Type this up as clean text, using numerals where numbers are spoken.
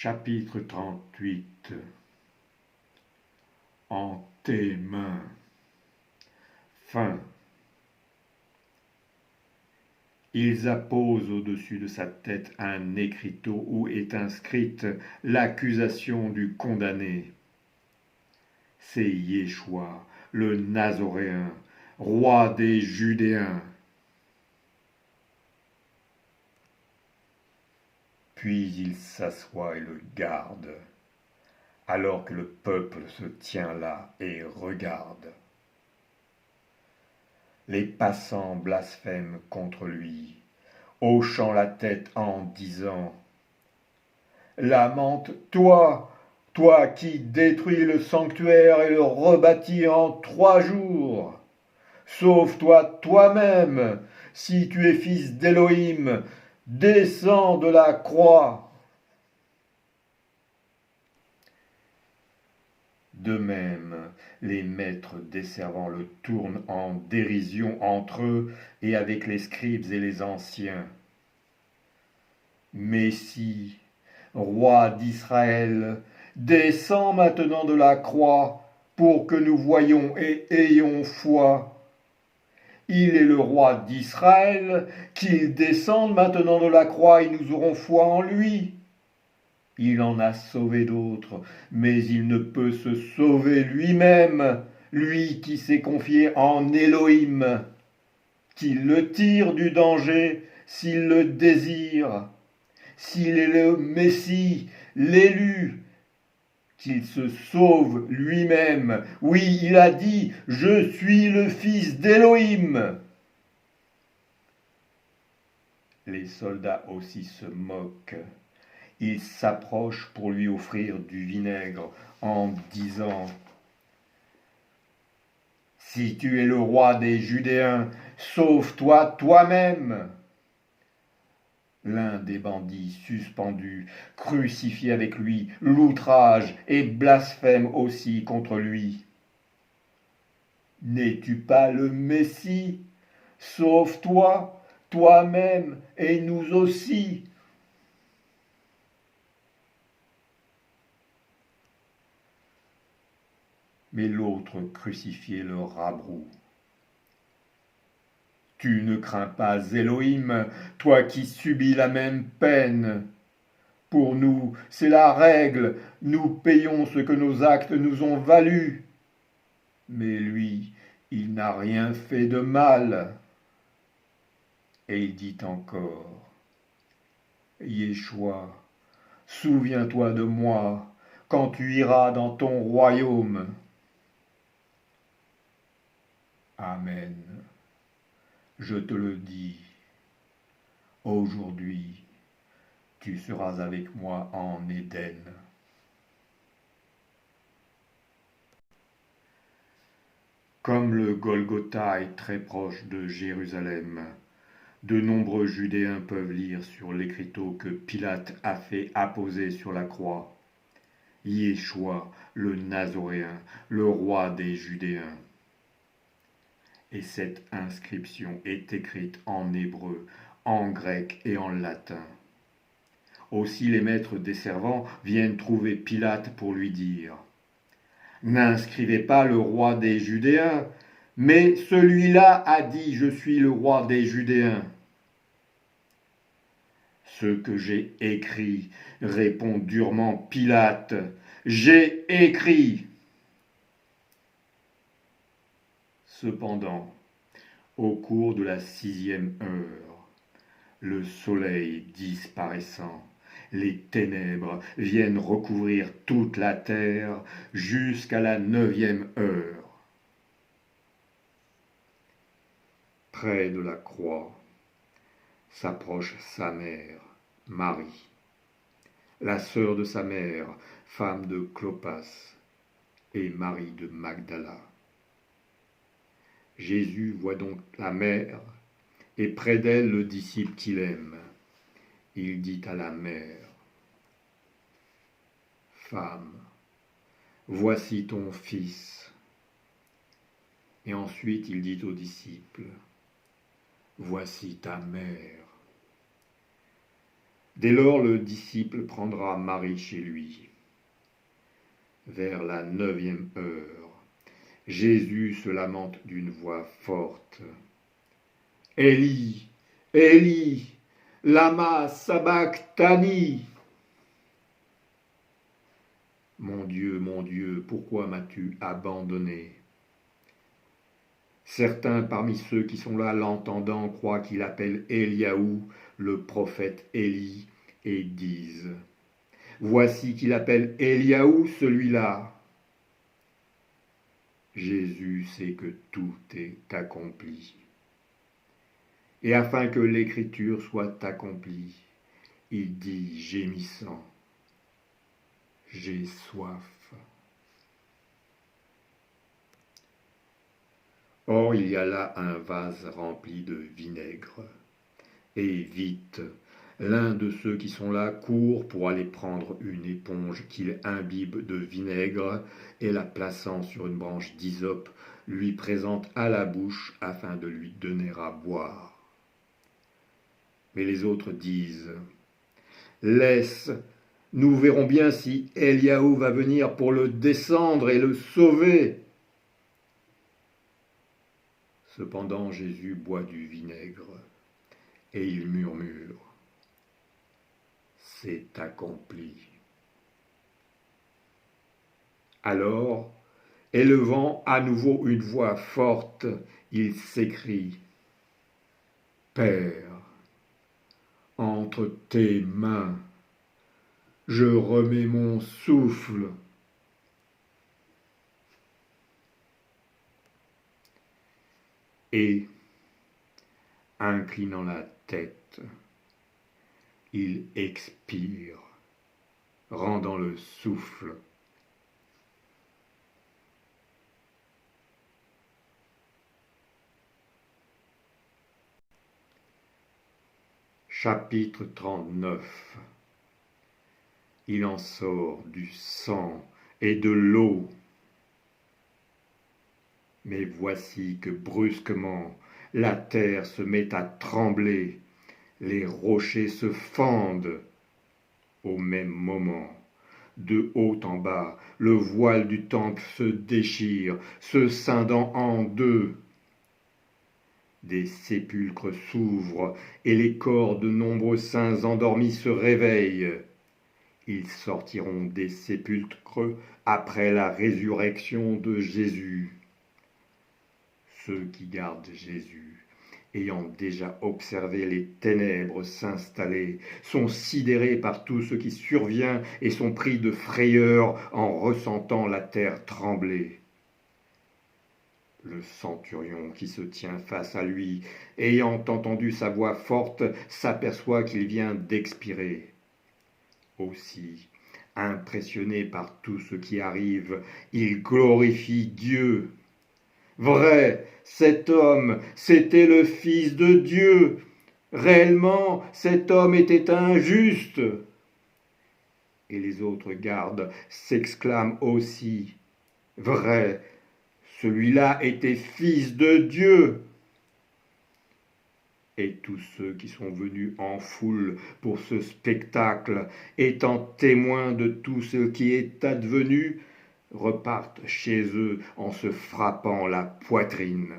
Chapitre 38. En tes mains. Fin. Ils apposent au-dessus de sa tête un écriteau où est inscrite l'accusation du condamné. C'est Yeshua, le Nazoréen, roi des Judéens. Puis il s'assoit et le garde, alors que le peuple se tient là et regarde. Les passants blasphèment contre lui, hochant la tête en disant « Lamente-toi, toi qui détruis le sanctuaire et le rebâtis en 3 jours. Sauve-toi toi-même, si tu es fils d'Élohim, descends de la croix. » De même, les maîtres des servants le tournent en dérision entre eux et avec les scribes et les anciens. Messie, roi d'Israël, descends maintenant de la croix pour que nous voyions et ayons foi. Il est le roi d'Israël, qu'il descende maintenant de la croix et nous aurons foi en lui. Il en a sauvé d'autres, mais il ne peut se sauver lui-même, lui qui s'est confié en Élohim, qu'il le tire du danger s'il le désire, s'il est le Messie, l'élu, qu'il se sauve lui-même. Oui, il a dit « Je suis le fils d'Élohim ». Les soldats aussi se moquent. Ils s'approchent pour lui offrir du vinaigre en disant « Si tu es le roi des Judéens, sauve-toi toi-même » L'un des bandits suspendus crucifie avec lui l'outrage et blasphème aussi contre lui. « N'es-tu pas le Messie? Sauve-toi, toi-même et nous aussi. » Mais l'autre crucifié le rabroue. « Tu ne crains pas Élohim, toi qui subis la même peine. Pour nous, c'est la règle, nous payons ce que nos actes nous ont valu. Mais lui, il n'a rien fait de mal. » Et il dit encore, « Yeshua, souviens-toi de moi quand tu iras dans ton royaume. » Amen. Je te le dis, aujourd'hui, tu seras avec moi en Éden. Comme le Golgotha est très proche de Jérusalem, de nombreux Judéens peuvent lire sur l'écriteau que Pilate a fait apposer sur la croix. Yeshua, le Nazoréen, le roi des Judéens. Et cette inscription est écrite en hébreu, en grec et en latin. Aussi les maîtres des servants viennent trouver Pilate pour lui dire « N'inscrivez pas le roi des Judéens, mais celui-là a dit « Je suis le roi des Judéens ». « Ce que j'ai écrit, répond durement Pilate, j'ai écrit. » Cependant, au cours de la 6e heure, le soleil disparaissant, les ténèbres viennent recouvrir toute la terre jusqu'à la 9e heure. Près de la croix s'approche sa mère, Marie, la sœur de sa mère, femme de Clopas, et Marie de Magdala. Jésus voit donc la mère, et près d'elle le disciple qu'il aime. Il dit à la mère, « Femme, voici ton fils. » Et ensuite il dit au disciple, « Voici ta mère. » Dès lors, le disciple prendra Marie chez lui. Vers la 9e heure, Jésus se lamente d'une voix forte. « Élie, Élie, lama sabachthani » Mon Dieu, pourquoi m'as-tu abandonné » Certains parmi ceux qui sont là l'entendant croient qu'il appelle Éliaou, le prophète Élie, et disent « Voici qu'il appelle Éliaou celui-là » Jésus sait que tout est accompli. Et afin que l'écriture soit accomplie, il dit gémissant, « J'ai soif. » Or il y a là un vase rempli de vinaigre. Et vite, l'un de ceux qui sont là court pour aller prendre une éponge qu'il imbibe de vinaigre et la plaçant sur une branche d'hysope, lui présente à la bouche afin de lui donner à boire. Mais les autres disent « Laisse, nous verrons bien si Éliaou va venir pour le descendre et le sauver. » Cependant Jésus boit du vinaigre et il murmure « C'est accompli. » Alors, élevant à nouveau une voix forte, il s'écrie « Père, entre tes mains, je remets mon souffle. » Et, inclinant la tête, il expire, rendant le souffle. Chapitre 39. Il en sort du sang et de l'eau. Mais voici que brusquement la terre se met à trembler, les rochers se fendent. Au même moment, de haut en bas, le voile du temple se déchire, se scindant en deux. Des sépulcres s'ouvrent et les corps de nombreux saints endormis se réveillent. Ils sortiront des sépulcres après la résurrection de Jésus. Ceux qui gardent Jésus, ayant déjà observé les ténèbres s'installer, sont sidérés par tout ce qui survient et sont pris de frayeur en ressentant la terre trembler. Le centurion qui se tient face à lui, ayant entendu sa voix forte, s'aperçoit qu'il vient d'expirer. Aussi, impressionné par tout ce qui arrive, il glorifie Dieu. Vrai, cet homme, c'était le Fils de Dieu. Réellement, cet homme était injuste. Et les autres gardes s'exclament aussi. Vrai, celui-là était Fils de Dieu. Et tous ceux qui sont venus en foule pour ce spectacle, étant témoins de tout ce qui est advenu, repartent chez eux en se frappant la poitrine.